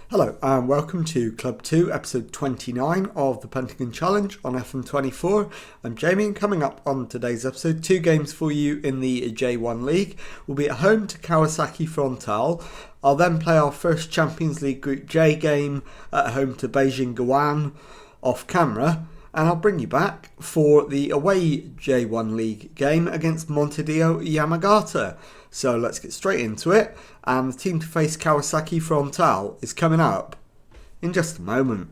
Hello and welcome to Club 2, episode 29 of the Pentagon Challenge on FM24. I'm Jamie, and coming up on today's episode, 2 games for you in the J1 League. We'll be at home to Kawasaki Frontale. I'll then play our first Champions League Group J game at home to Beijing Guoan off camera. And I'll bring you back for the away J1 League game against Montevideo Yamagata. So let's get straight into it. And the team to face Kawasaki Frontale is coming up in just a moment.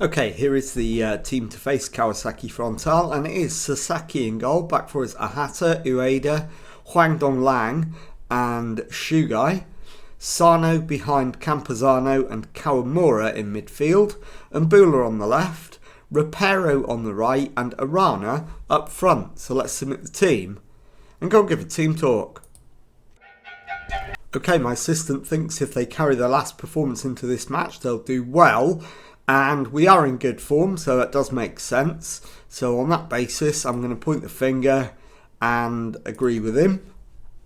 Okay, here is the team to face Kawasaki Frontale, and it is Sasaki in goal. Back for us Ahata, Ueda, Huang Donglang and Shugai. Sano behind Campazano and Kawamura in midfield. Mbula on the left. Repero on the right and Arana up front. So let's submit the team and go and give a team talk. Okay, my assistant thinks if they carry their last performance into this match, they'll do well. And we are in good form, so that does make sense. So on that basis, I'm going to point the finger and agree with him.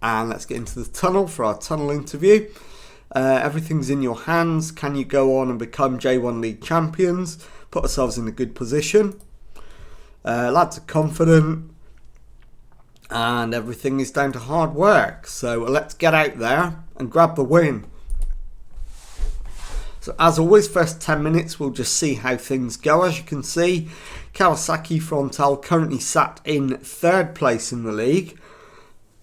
And let's get into the tunnel for our tunnel interview. Everything's in your hands. Can you go on and become J1 League champions? Put ourselves in a good position. Lads are confident. And everything is down to hard work. So let's get out there and grab the win. So as always, first 10 minutes we'll just see how things go. As you can see, Kawasaki Frontale currently sat in 3rd place in the league.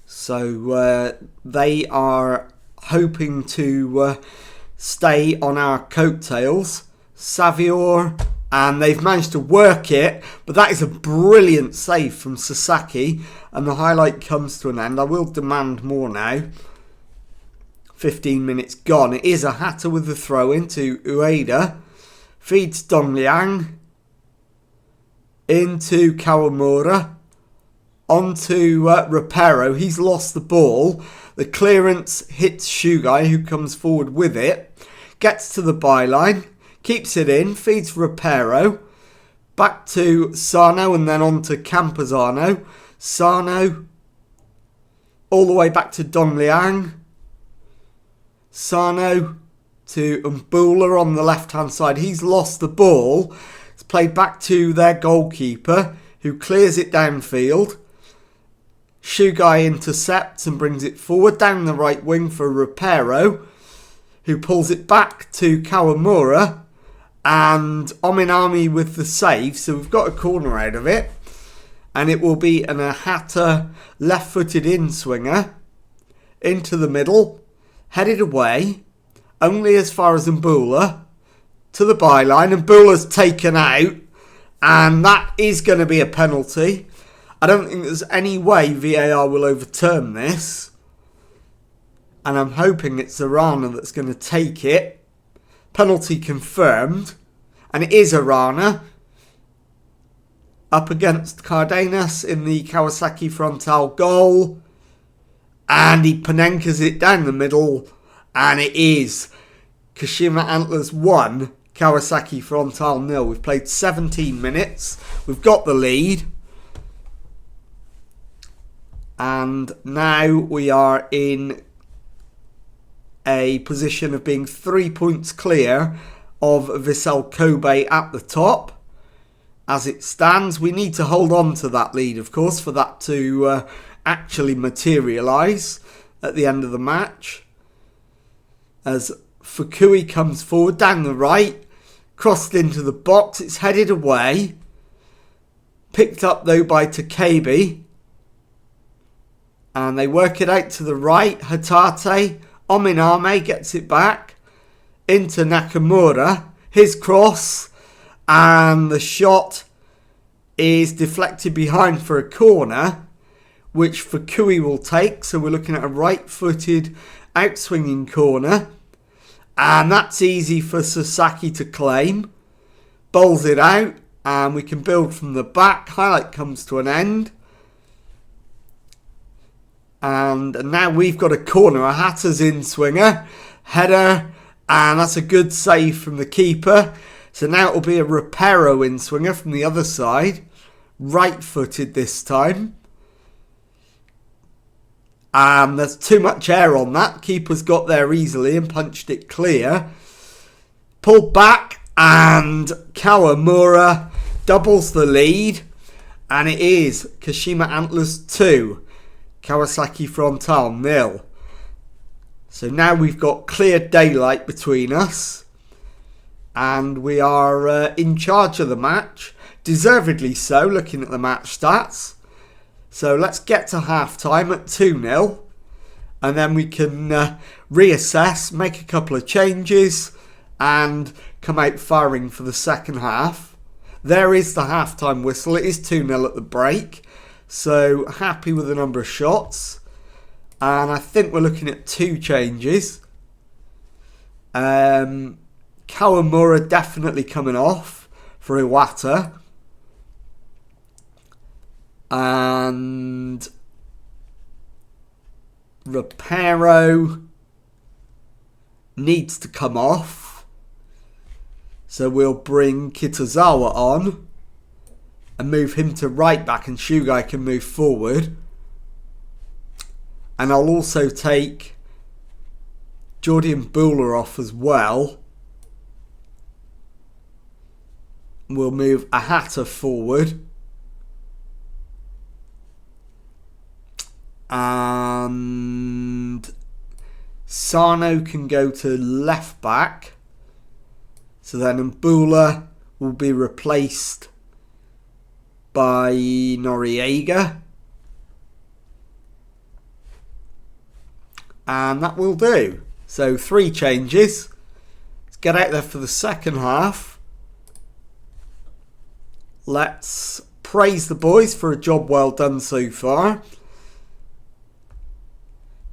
So they are hoping to stay on our coattails. Savior, and they've managed to work it, but that is a brilliant save from Sasaki, and the highlight comes to an end. I will demand more now. 15 minutes gone. It is Ahata with the throw into Ueda. Feeds Dongliang. Into Kawamura. Onto Repero. He's lost the ball. The clearance hits Shugai, who comes forward with it. Gets to the byline. Keeps it in. Feeds Repero. Back to Sano and then on to Campazano. Sano. All the way back to Dongliang. Sano to Mbula on the left-hand side. He's lost the ball. It's played back to their goalkeeper, who clears it downfield. Shugai intercepts and brings it forward down the right wing for Repero, who pulls it back to Kawamura. And Ominami with the save. So we've got a corner out of it. And it will be an Ahata left-footed in-swinger into the middle. Headed away. Only as far as Mbula. To the byline. Mbula's taken out. And that is going to be a penalty. I don't think there's any way VAR will overturn this. And I'm hoping it's Arana that's going to take it. Penalty confirmed. And it is Arana. Up against Cardenas in the Kawasaki Frontale goal. And he Panenkas it down the middle. And it is Kashima Antlers 1, Kawasaki Frontale 0. We've played 17 minutes. We've got the lead. And now we are in a position of being 3 points clear of Vissel Kobe at the top. As it stands, we need to hold on to that lead, of course, for that to actually materialise at the end of the match. As Fukui comes forward down the right, crossed into the box, it's headed away. Picked up though by Takebi. And they work it out to the right. Hatate, Ominame gets it back into Nakamura. His cross. And the shot is deflected behind for a corner, which Fukui will take. So we're looking at a right-footed outswinging corner. And that's easy for Sasaki to claim. Bowls it out. And we can build from the back. Highlight comes to an end. And now we've got a corner. Ahata's in swinger. Header. And that's a good save from the keeper. So now it'll be a Repero in swinger from the other side. Right-footed this time. And there's too much air on that. Keeper's got there easily and punched it clear. Pulled back and Kawamura doubles the lead. And it is Kashima Antlers 2, Kawasaki Frontale 0. So now we've got clear daylight between us. And we are in charge of the match. Deservedly so, looking at the match stats. So let's get to half-time at 2-0. And then we can reassess, make a couple of changes, and come out firing for the second half. There is the half-time whistle. It is 2-0 at the break. So happy with the number of shots. And I think we're looking at 2 changes. Kawamura definitely coming off for Iwata. And Rapero needs to come off. So we'll bring Kitazawa on and move him to right back, and Shugai can move forward. And I'll also take Jordan Buller off as well. We'll move Ahata forward. And Sano can go to left back. So then Mbula will be replaced by Noriega. And that will do. So 3 changes. Let's get out there for the second half. Let's praise the boys for a job well done so far.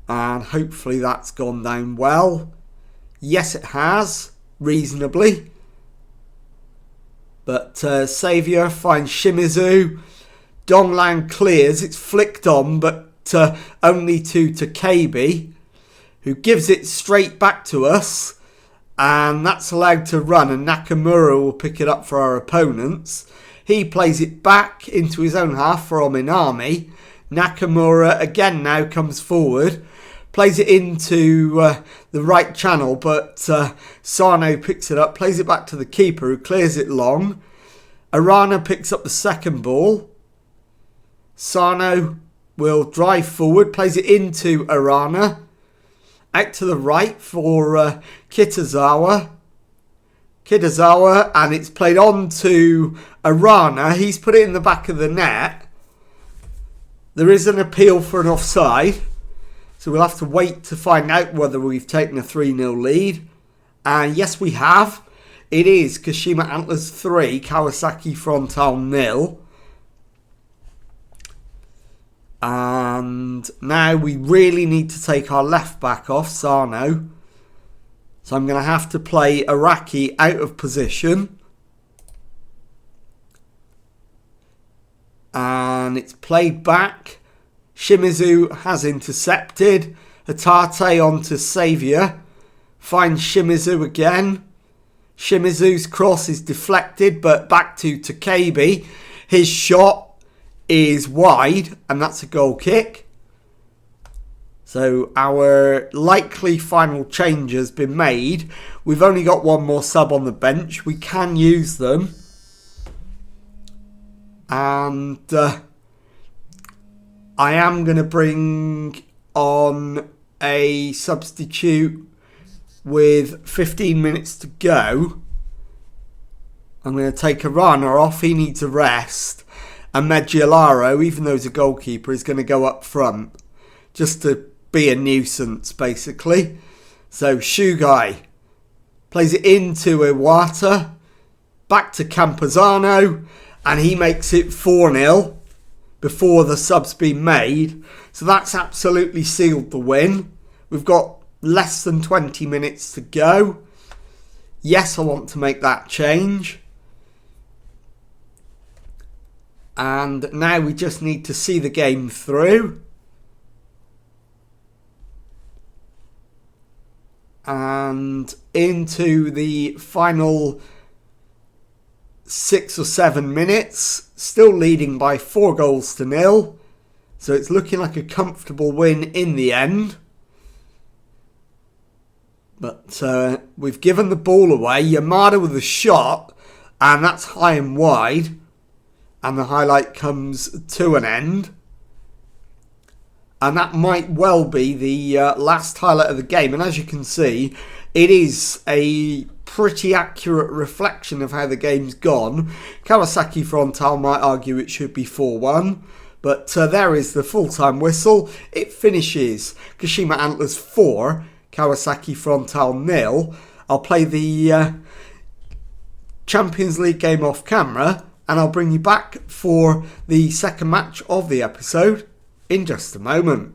And hopefully that's gone down well. Yes, it has. Reasonably. But Saviour finds Shimizu. Donglan clears. It's flicked on, but only to Takebi, who gives it straight back to us. And that's allowed to run, and Nakamura will pick it up for our opponents. He plays it back into his own half for Ominami. Nakamura again now comes forward. Plays it into the right channel, but Sano picks it up. Plays it back to the keeper, who clears it long. Arana picks up the second ball. Sano will drive forward. Plays it into Arana. Out to the right for Kitazawa. And it's played on to Arana. He's put it in the back of the net. There is an appeal for an offside. So we'll have to wait to find out whether we've taken a 3-0 lead. And yes, we have. It is Kashima Antlers 3, Kawasaki Frontale 0. And now we really need to take our left back off, Sano. So I'm going to have to play Araki out of position. And it's played back. Shimizu has intercepted. Hatate onto Saviour. Finds Shimizu again. Shimizu's cross is deflected, but back to Takebi. His shot is wide, and that's a goal kick. So our likely final change has been made. We've only got one more sub on the bench. We can use them. And I am going to bring on a substitute with 15 minutes to go. I'm going to take Arana off. He needs a rest. And Meggiolaro, even though he's a goalkeeper, is going to go up front. Just to be a nuisance, basically. So Shugai plays it into Iwata. Back to Campazano. And he makes it 4-0. Before the sub's been made. So that's absolutely sealed the win. We've got less than 20 minutes to go. Yes, I want to make that change. And now we just need to see the game through. And into the final 6 or 7 minutes. Still leading by 4-0. So it's looking like a comfortable win in the end. But we've given the ball away. Yamada with a shot, and that's high and wide. And the highlight comes to an end. And that might well be the last highlight of the game. And as you can see, it is a pretty accurate reflection of how the game's gone. Kawasaki Frontale might argue it should be 4-1. But there is the full-time whistle. It finishes Kashima Antlers 4, Kawasaki Frontale 0. I'll play the Champions League game off camera. And I'll bring you back for the second match of the episode in just a moment.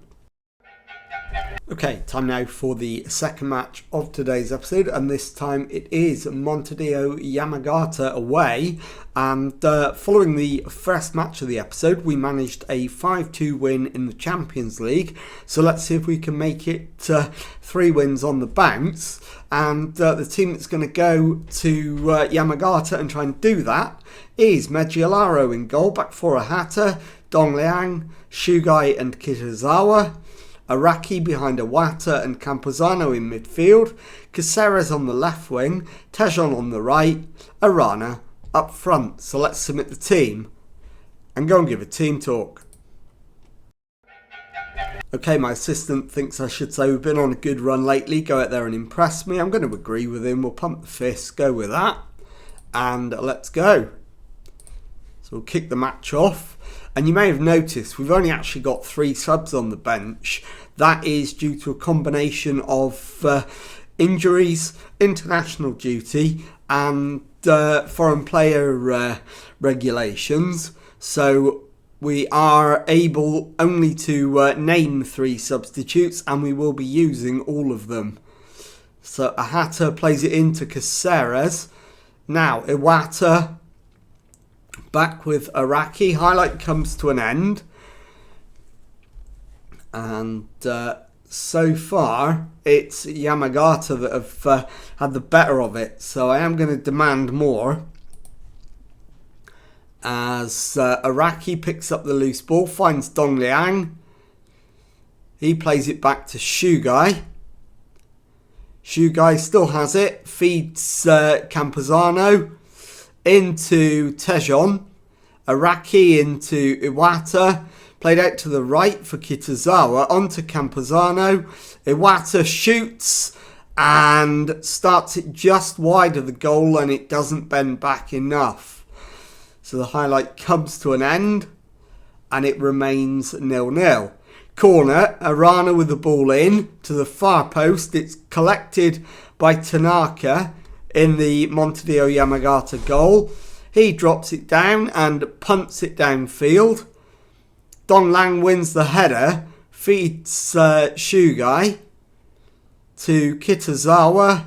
Okay, time now for the second match of today's episode, and this time it is Montevideo Yamagata away. And following the first match of the episode, we managed a 5-2 win in the Champions League. So let's see if we can make it 3 wins on the bounce. And the team that's going to go to Yamagata and try and do that is Meggiolaro in goal, back for Ahata, Dongliang, Shugai and Kitazawa. Araki behind Iwata and Campuzano in midfield, Caceres on the left wing, Tejon on the right, Arana up front. So let's submit the team and go and give a team talk. Okay, my assistant thinks I should say we've been on a good run lately. Go out there and impress me. I'm going to agree with him. We'll pump the fist, go with that. And let's go. So we'll kick the match off. And you may have noticed we've only actually got 3 subs on the bench. That is due to a combination of injuries, international duty and foreign player regulations. So we are able only to name 3 substitutes, and we will be using all of them. So Ahata plays it into Caceres. Now Iwata back with Araki. Highlight comes to an end. And so far, it's Yamagata that have had the better of it. So I am going to demand more. As Araki picks up the loose ball, finds Dongliang. He plays it back to Shugai. Shugai still has it. Feeds Campuzano into Tejon. Araki into Iwata. Played out to the right for Kitazawa. Onto Campuzano. Iwata shoots and starts it just wide of the goal, and it doesn't bend back enough. So the highlight comes to an end and it remains 0-0. Corner, Arana with the ball in to the far post. It's collected by Tanaka in the Montevideo Yamagata goal. He drops it down and punts it downfield. Dongliang wins the header, feeds Shugai to Kitazawa.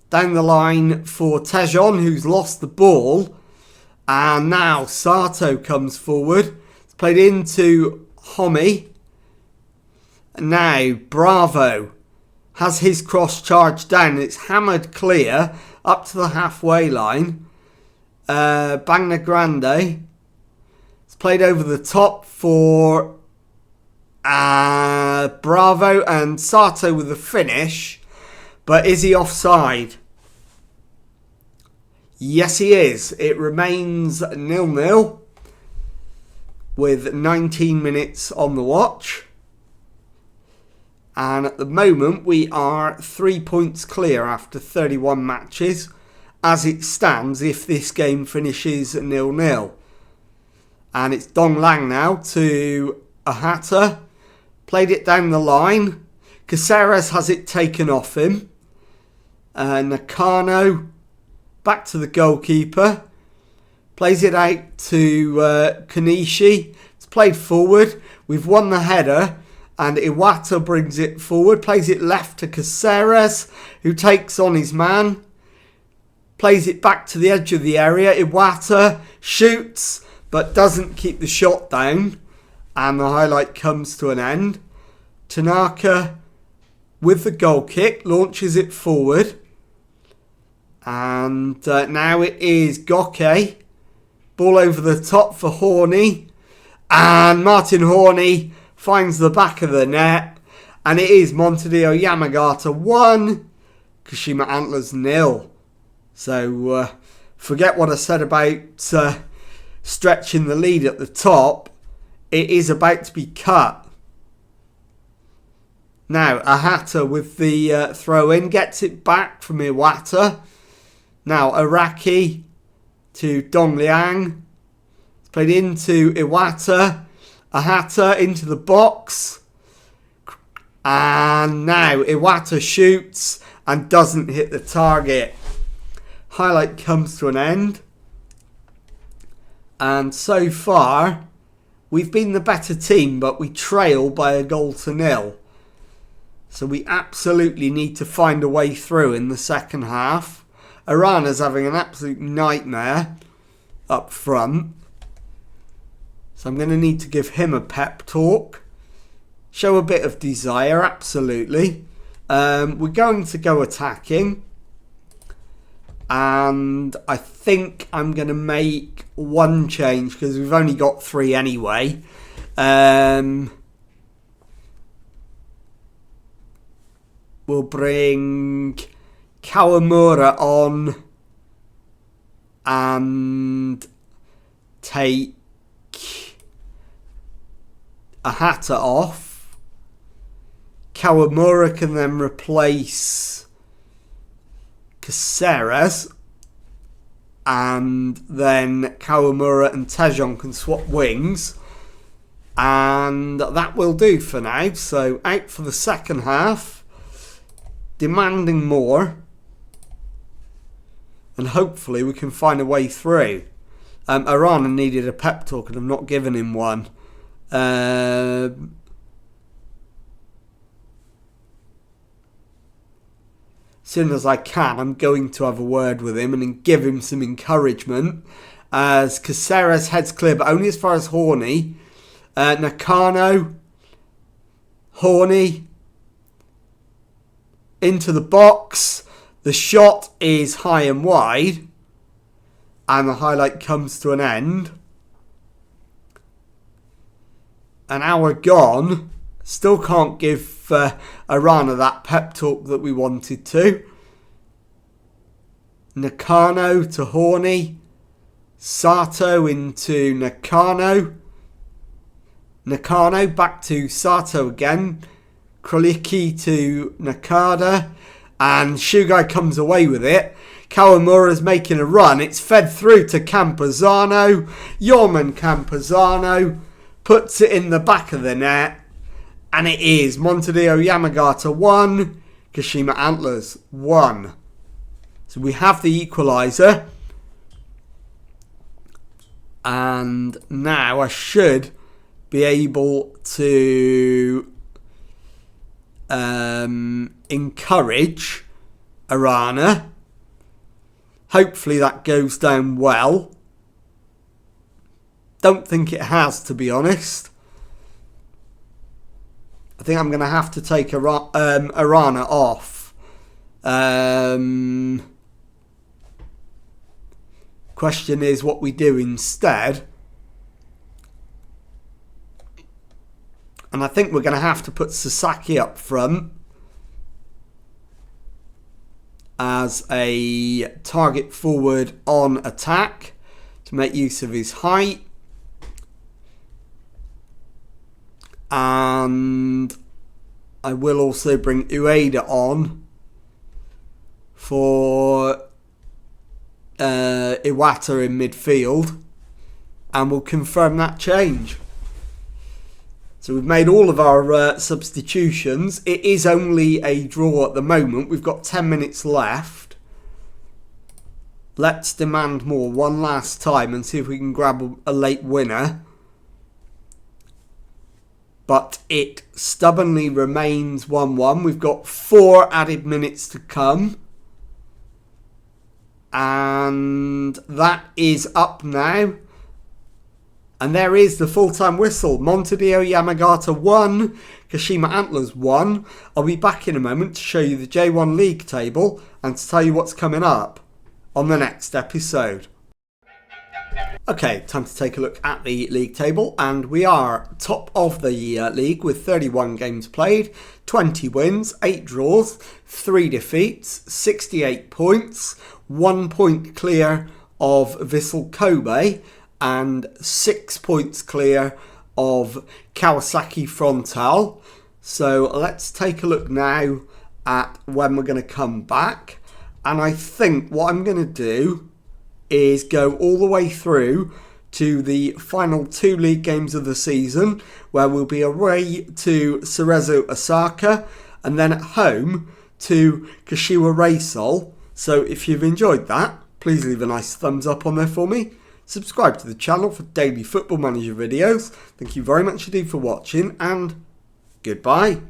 Down the line for Tejon, who's lost the ball. And now Sato comes forward. It's played into Homi. Now Bravo has his cross charged down. It's hammered clear up to the halfway line. Bagna Grande. It's played over the top for Bravo, and Sato with the finish. But is he offside? Yes, he is. It remains 0-0 with 19 minutes on the watch. And at the moment, we are 3 points clear after 31 matches. As it stands, if this game finishes 0-0. And it's Dongliang now to Ahata. Played it down the line. Caceres has it taken off him. Nakano back to the goalkeeper. Plays it out to Kanishi. It's played forward. We've won the header. And Iwata brings it forward. Plays it left to Caceres, who takes on his man. Plays it back to the edge of the area. Iwata shoots, but doesn't keep the shot down. And the highlight comes to an end. Tanaka, with the goal kick, launches it forward. And now it is Goke. Ball over the top for Horny. And Martin Horney finds the back of the net. And it is Montevideo Yamagata 1, Kashima Antlers 0. So forget what I said about stretching the lead at the top. It is about to be cut. Now, Ahata with the throw-in gets it back from Iwata. Now, Araki to Dongliang. It's played into Iwata. Ahata into the box. And now Iwata shoots and doesn't hit the target. Highlight comes to an end. And so far, we've been the better team, but we trail by a goal to nil. So we absolutely need to find a way through in the second half. Arana's having an absolute nightmare up front. So I'm going to need to give him a pep talk. Show a bit of desire, absolutely. We're going to go attacking. And I think I'm going to make one change because we've only got 3 anyway. We'll bring Kawamura on and take Ahata off. Kawamura can then replace Caceres, and then Kawamura and Tejon can swap wings, and that will do for now. So out for the second half. Demanding more, and hopefully we can find a way through. Arana needed a pep talk and I'm not giving him one. As soon as I can, I'm going to have a word with him and then give him some encouragement as Caceres heads clear, but only as far as Horney. Nakano, Horney into the box. The shot is high and wide, and the highlight comes to an end. An hour gone. Still can't give Arana that pep talk that we wanted to. Nakano to Horney. Sato into Nakano. Nakano back to Sato again. Kroliki to Nakada, and Shugai comes away with it. Kawamura's making a run. It's fed through to Campazano. Yorman Campazano puts it in the back of the net, and it is Montevideo Yamagata 1, Kashima Antlers 1. So we have the equaliser, and now I should be able to encourage Arana. Hopefully that goes down well. Don't think it has, to be honest. I think I'm going to have to take Arana off. Question is what we do instead. And I think we're going to have to put Sasaki up front as a target forward on attack to make use of his height. And I will also bring Ueda on for Iwata in midfield. And we'll confirm that change. So we've made all of our substitutions. It is only a draw at the moment. We've got 10 minutes left. Let's demand more one last time and see if we can grab a late winner. But it stubbornly remains 1-1. We've got 4 added minutes to come. And that is up now. And there is the full-time whistle. Montevideo Yamagata 1, Kashima Antlers 1. I'll be back in a moment to show you the J1 League table and to tell you what's coming up on the next episode. Okay, time to take a look at the league table, and we are top of the league with 31 games played, 20 wins, 8 draws, 3 defeats, 68 points, 1 point clear of Vissel Kobe and 6 points clear of Kawasaki Frontale. So let's take a look now at when we're going to come back, and I think what I'm going to do is go all the way through to the final 2 league games of the season, where we'll be away to Cerezo Osaka and then at home to Kashiwa Reysol. So if you've enjoyed that, please leave a nice thumbs up on there for me. Subscribe to the channel for daily Football Manager videos. Thank you very much indeed for watching, and goodbye.